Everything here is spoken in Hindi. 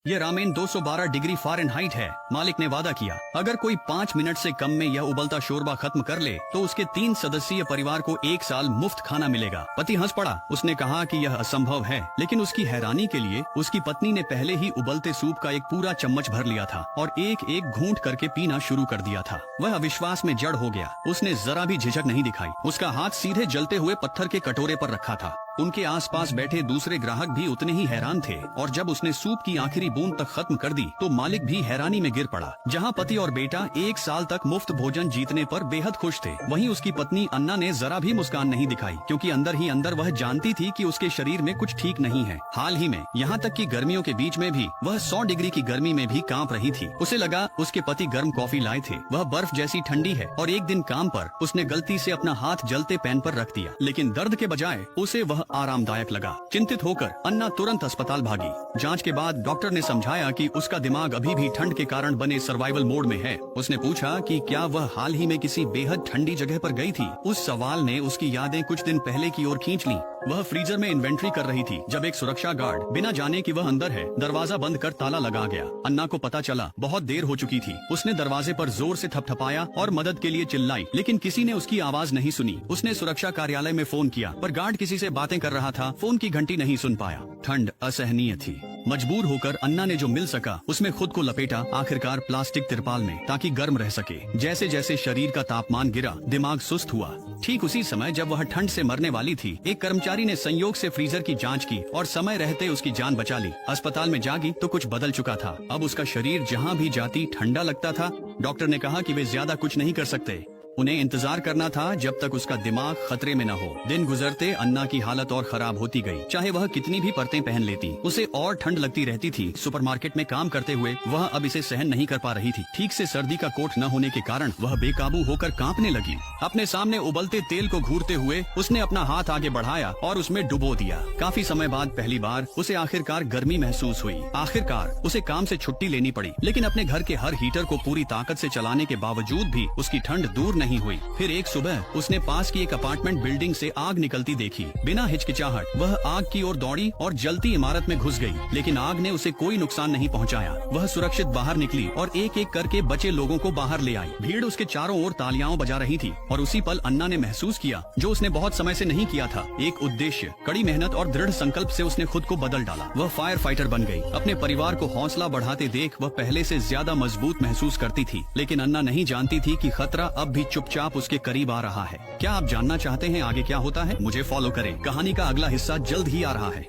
ये रामेन 212 डिग्री फ़ारेनहाइट है। मालिक ने वादा किया, अगर कोई 5 मिनट से कम में यह उबलता शोरबा खत्म कर ले तो उसके 3 सदस्यीय परिवार को 1 साल मुफ्त खाना मिलेगा। पति हंस पड़ा। उसने कहा कि यह असंभव है, लेकिन उसकी हैरानी के लिए उसकी पत्नी ने पहले ही उबलते सूप का एक पूरा चम्मच भर लिया था और एक एक घूंट करके पीना शुरू कर दिया था। वह अविश्वास में जड़ हो गया। उसने जरा भी झिझक नहीं दिखाई। उसका हाथ सीधे जलते हुए पत्थर के कटोरे पर रखा था। उनके आसपास बैठे दूसरे ग्राहक भी उतने ही हैरान थे और जब उसने सूप की आखिरी बूंद तक खत्म कर दी तो मालिक भी हैरानी में गिर पड़ा। जहां पति और बेटा 1 साल तक मुफ्त भोजन जीतने पर बेहद खुश थे, वहीं उसकी पत्नी अन्ना ने जरा भी मुस्कान नहीं दिखाई, क्योंकि अंदर ही अंदर वह जानती थी कि उसके शरीर में कुछ ठीक नहीं है। हाल ही में यहाँ तक कि गर्मियों के बीच में भी वह 100 डिग्री की गर्मी में भी कांप रही थी। उसे लगा उसके पति गर्म कॉफी लाए थे, वह बर्फ जैसी ठंडी है। और एक दिन काम पर उसने गलती से अपना हाथ जलते पैन पर रख दिया, लेकिन दर्द के बजाय उसे वह आरामदायक लगा। चिंतित होकर अन्ना तुरंत अस्पताल भागी। जांच के बाद डॉक्टर ने समझाया कि उसका दिमाग अभी भी ठंड के कारण बने सर्वाइवल मोड में है। उसने पूछा कि क्या वह हाल ही में किसी बेहद ठंडी जगह पर गई थी। उस सवाल ने उसकी यादें कुछ दिन पहले की ओर खींच ली। वह फ्रीजर में इन्वेंट्री कर रही थी जब एक सुरक्षा गार्ड बिना जाने कि वह अंदर है दरवाजा बंद कर ताला लगा गया। अन्ना को पता चला बहुत देर हो चुकी थी। उसने दरवाजे पर जोर से थपथपाया और मदद के लिए चिल्लाई, लेकिन किसी ने उसकी आवाज नहीं सुनी। उसने सुरक्षा कार्यालय में फोन किया पर गार्ड किसी से बातें कर रहा था। फोन की घंटी नहीं सुन पाया। ठंड असहनीय थी। मजबूर होकर अन्ना ने जो मिल सका उसमें खुद को लपेटा, आखिरकार प्लास्टिक तिरपाल में, ताकि गर्म रह सके। जैसे जैसे शरीर का तापमान गिरा, दिमाग सुस्त हुआ। ठीक उसी समय जब वह ठंड से मरने वाली थी, एक कर्मचारी ने संयोग से फ्रीजर की जांच की और समय रहते उसकी जान बचा ली। अस्पताल में जागी तो कुछ बदल चुका था। अब उसका शरीर जहाँ भी जाती ठंडा लगता था। डॉक्टर ने कहा कि वे ज्यादा कुछ नहीं कर सकते, उन्हें इंतजार करना था जब तक उसका दिमाग खतरे में न हो। दिन गुजरते अन्ना की हालत और खराब होती गई। चाहे वह कितनी भी परतें पहन लेती, उसे और ठंड लगती रहती थी। सुपरमार्केट में काम करते हुए वह अब इसे सहन नहीं कर पा रही थी। ठीक से सर्दी का कोट न होने के कारण वह बेकाबू होकर कांपने लगी। अपने सामने उबलते तेल को घूरते हुए उसने अपना हाथ आगे बढ़ाया और उसमें डुबो दिया। काफी समय बाद पहली बार उसे आखिरकार गर्मी महसूस हुई। आखिरकार उसे काम से छुट्टी लेनी पड़ी, लेकिन अपने घर के हर हीटर को पूरी ताकत से चलाने के बावजूद भी उसकी ठंड दूर नहीं हुई। फिर एक सुबह उसने पास की एक अपार्टमेंट बिल्डिंग से आग निकलती देखी। बिना हिचकिचाहट वह आग की ओर दौड़ी और जलती इमारत में घुस गई, लेकिन आग ने उसे कोई नुकसान नहीं पहुंचाया। वह सुरक्षित बाहर निकली और एक एक करके बचे लोगों को बाहर ले आई। भीड़ उसके चारों ओर तालियां बजा रही थी और उसी पल अन्ना ने महसूस किया जो उसने बहुत समय से नहीं किया था। एक उद्देश्य, कड़ी मेहनत और दृढ़ संकल्प से उसने खुद को बदल डाला। वह फायर फाइटर बन गई। अपने परिवार को हौसला बढ़ाते देख वह पहले से ज्यादा मजबूत महसूस करती थी, लेकिन अन्ना नहीं जानती थी कि खतरा अब भी चुपचाप उसके करीब आ रहा है। क्या आप जानना चाहते हैं आगे क्या होता है? मुझे फॉलो करें। कहानी का अगला हिस्सा जल्द ही आ रहा है।